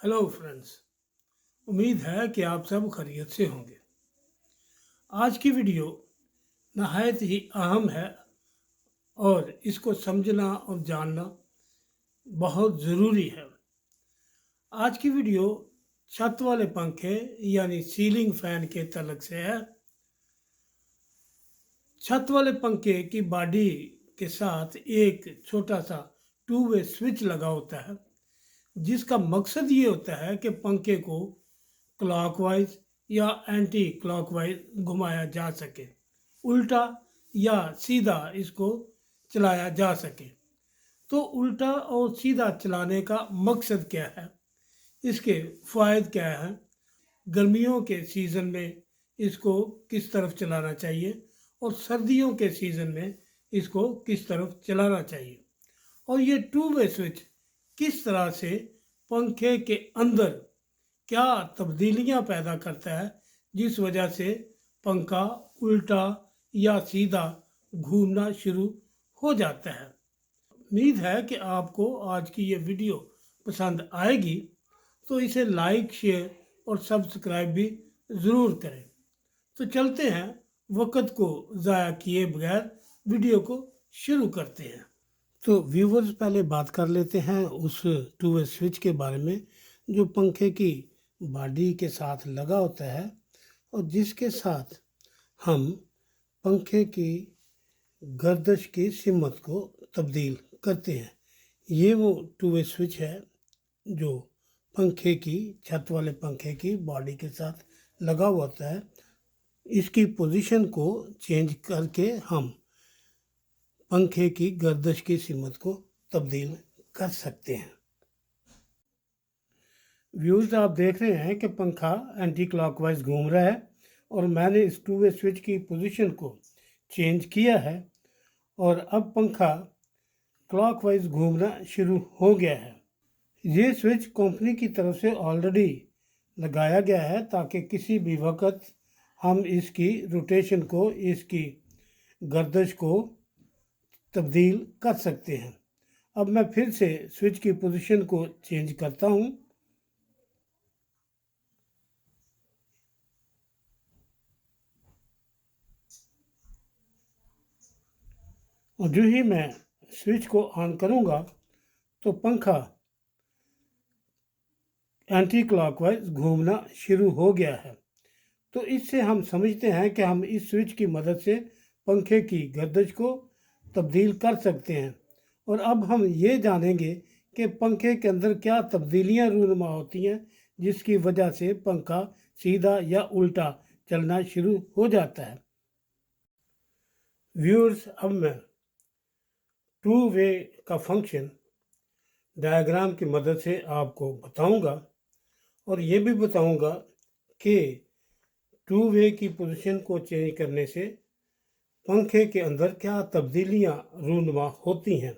Hello friends. उम्मीद है कि आप सब खैरियत से होंगे। आज की वीडियो नहायत ही अहम है और इसको समझना और जानना बहुत ज़रूरी है। आज की वीडियो छत वाले पंखे यानी सीलिंग फैन के तलक से है। छत वाले पंखे की बॉडी के साथ एक छोटा सा टू वे स्विच लगा होता है, जिसका मकसद ये होता है कि पंखे को क्लॉकवाइज या एंटी क्लॉकवाइज घुमाया जा सके, उल्टा या सीधा इसको चलाया जा सके। तो उल्टा और सीधा चलाने का मकसद क्या है, इसके फ़ायदे क्या हैं, गर्मियों के सीज़न में इसको किस तरफ चलाना चाहिए और सर्दियों के सीज़न में इसको किस तरफ चलाना चाहिए, और ये टू वे स्विच किस तरह से पंखे के अंदर क्या तब्दीलियां पैदा करता है, जिस वजह से पंखा उल्टा या सीधा घूमना शुरू हो जाता है। उम्मीद है कि आपको आज की ये वीडियो पसंद आएगी, तो इसे लाइक, शेयर और सब्सक्राइब भी ज़रूर करें। तो चलते हैं, वक्त को ज़ाया किए बगैर वीडियो को शुरू करते हैं। तो व्यूवर्स, पहले बात कर लेते हैं उस टू वे स्विच के बारे में जो पंखे की बॉडी के साथ लगा होता है और जिसके साथ हम पंखे की गर्दश की सिमत को तब्दील करते हैं। ये वो टू वे स्विच है जो पंखे की, छत वाले पंखे की बॉडी के साथ लगा हुआ होता है। इसकी पोजीशन को चेंज करके हम पंखे की गर्दश की सिमत को तब्दील कर सकते हैं। व्यूज़, आप देख रहे हैं कि पंखा एंटी क्लॉकवाइज घूम रहा है और मैंने इस टू वे स्विच की पोजीशन को चेंज किया है और अब पंखा क्लॉकवाइज घूमना शुरू हो गया है। ये स्विच कंपनी की तरफ से ऑलरेडी लगाया गया है ताकि किसी भी वक्त हम इसकी रोटेशन को, इसकी गर्दश को तब्दील कर सकते हैं। अब मैं फिर से स्विच की पोजीशन को चेंज करता हूँ और जो ही मैं स्विच को ऑन करूँगा तो पंखा एंटी क्लॉकवाइज घूमना शुरू हो गया है। तो इससे हम समझते हैं कि हम इस स्विच की मदद से पंखे की गर्दश को तब्दील कर सकते हैं। और अब हम ये जानेंगे कि पंखे के अंदर क्या तब्दीलियां रूनुमा होती हैं जिसकी वजह से पंखा सीधा या उल्टा चलना शुरू हो जाता है। व्यूअर्स, अब मैं टू वे का फंक्शन डायग्राम की मदद से आपको बताऊंगा और ये भी बताऊंगा कि टू वे की पोजीशन को चेंज करने से पंखे के अंदर क्या तब्दीलियां रूनुमा होती हैं।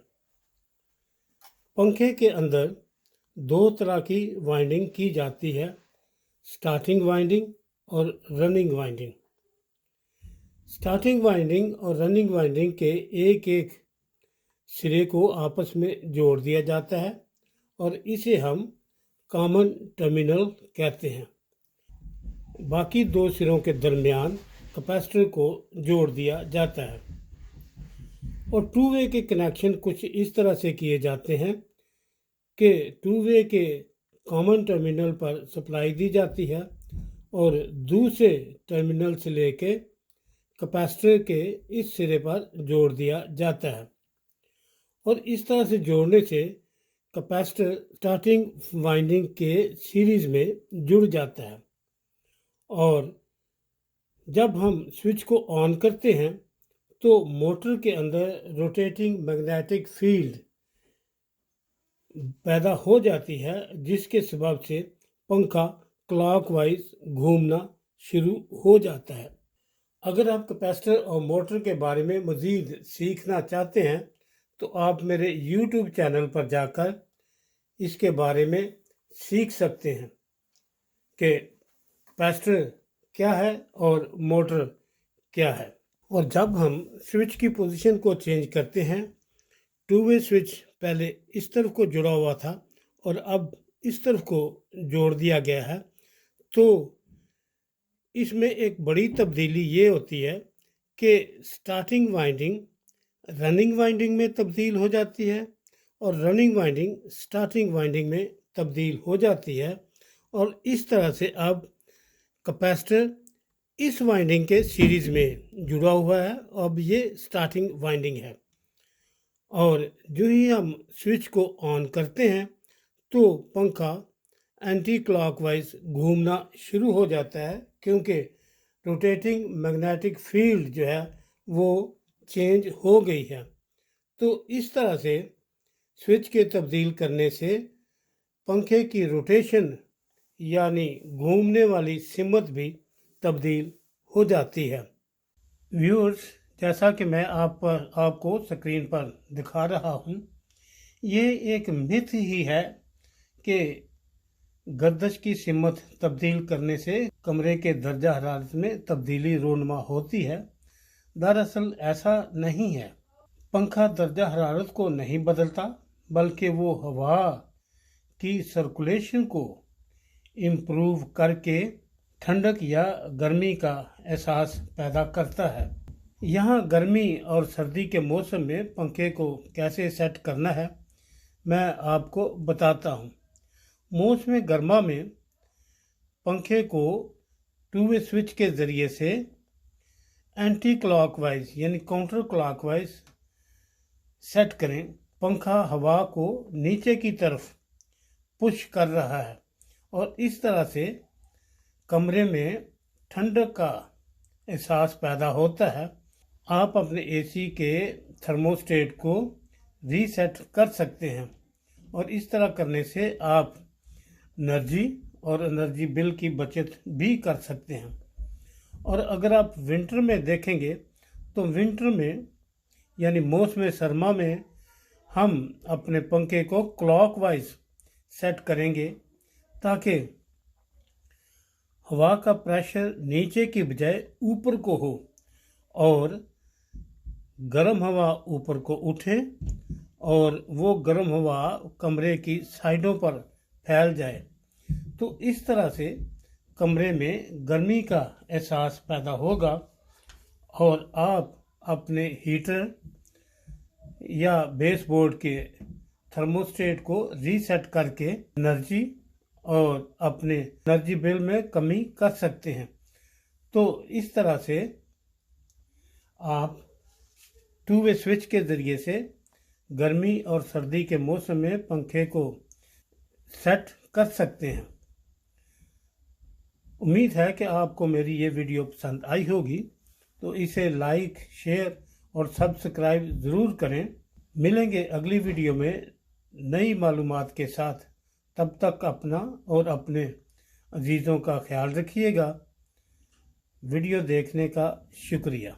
पंखे के अंदर दो तरह की वाइंडिंग की जाती है, स्टार्टिंग वाइंडिंग और रनिंग वाइंडिंग। स्टार्टिंग वाइंडिंग और रनिंग वाइंडिंग के एक एक सिरे को आपस में जोड़ दिया जाता है और इसे हम कॉमन टर्मिनल कहते हैं। बाकी दो सिरों के दरमियान कैपेसिटर को जोड़ दिया जाता है और टू वे के कनेक्शन कुछ इस तरह से किए जाते हैं कि टू वे के कॉमन टर्मिनल पर सप्लाई दी जाती है और दूसरे टर्मिनल से लेके कैपेसिटर के इस सिरे पर जोड़ दिया जाता है और इस तरह से जोड़ने से कैपेसिटर स्टार्टिंग वाइंडिंग के सीरीज में जुड़ जाता है और जब हम स्विच को ऑन करते हैं तो मोटर के अंदर रोटेटिंग मैग्नेटिक फील्ड पैदा हो जाती है जिसके सबब से पंखा क्लॉकवाइज घूमना शुरू हो जाता है। अगर आप कैपेसिटर और मोटर के बारे में मज़ीद सीखना चाहते हैं तो आप मेरे YouTube चैनल पर जाकर इसके बारे में सीख सकते हैं कि कैपेसिटर क्या है और मोटर क्या है। और जब हम स्विच की पोजीशन को चेंज करते हैं, टू वे स्विच पहले इस तरफ को जुड़ा हुआ था और अब इस तरफ को जोड़ दिया गया है। तो इसमें एक बड़ी तब्दीली ये होती है कि स्टार्टिंग वाइंडिंग रनिंग वाइंडिंग में तब्दील हो जाती है और रनिंग वाइंडिंग स्टार्टिंग वाइंडिंग में तब्दील हो जाती है, और इस तरह से अब कैपेसिटर इस वाइंडिंग के सीरीज़ में जुड़ा हुआ है। अब ये स्टार्टिंग वाइंडिंग है, और जो ही हम स्विच को ऑन करते हैं तो पंखा एंटी क्लॉकवाइज घूमना शुरू हो जाता है, क्योंकि रोटेटिंग मैग्नेटिक फील्ड जो है वो चेंज हो गई है। तो इस तरह से स्विच के तब्दील करने से पंखे की रोटेशन यानी घूमने वाली सिमत भी तब्दील हो जाती है। व्यूअर्स, जैसा कि मैं आपको स्क्रीन पर दिखा रहा हूँ, ये एक मिथ ही है कि गर्दश की सिमत तब्दील करने से कमरे के दर्जा हरारत में तब्दीली रोनमा होती है। दरअसल ऐसा नहीं है। पंखा दर्जा हरारत को नहीं बदलता, बल्कि वो हवा की सर्कुलेशन को इम्प्रूव करके ठंडक या गर्मी का एहसास पैदा करता है। यहाँ गर्मी और सर्दी के मौसम में पंखे को कैसे सेट करना है मैं आपको बताता हूँ। मौसम गर्मा में पंखे को टू वे स्विच के ज़रिए से एंटी क्लॉकवाइज यानी काउंटर क्लॉकवाइज सेट करें। पंखा हवा को नीचे की तरफ पुश कर रहा है और इस तरह से कमरे में ठंडक का एहसास पैदा होता है। आप अपने एसी के थर्मोस्टेट को रीसेट कर सकते हैं, और इस तरह करने से आप एनर्जी और एनर्जी बिल की बचत भी कर सकते हैं। और अगर आप विंटर में देखेंगे तो विंटर में यानी मौसम सरमा में हम अपने पंखे को क्लॉकवाइज सेट करेंगे, ताकि हवा का प्रेशर नीचे की बजाय ऊपर को हो और गर्म हवा ऊपर को उठे और वो गर्म हवा कमरे की साइडों पर फैल जाए। तो इस तरह से कमरे में गर्मी का एहसास पैदा होगा और आप अपने हीटर या बेसबोर्ड के थर्मोस्टेट को रीसेट करके एनर्जी और अपने एनर्जी बिल में कमी कर सकते हैं। तो इस तरह से आप टू वे स्विच के ज़रिए से गर्मी और सर्दी के मौसम में पंखे को सेट कर सकते हैं। उम्मीद है कि आपको मेरी ये वीडियो पसंद आई होगी, तो इसे लाइक, शेयर और सब्सक्राइब ज़रूर करें। मिलेंगे अगली वीडियो में नई मालूमात के साथ। तब तक अपना और अपने अजीज़ों का ख्याल रखिएगा। वीडियो देखने का शुक्रिया।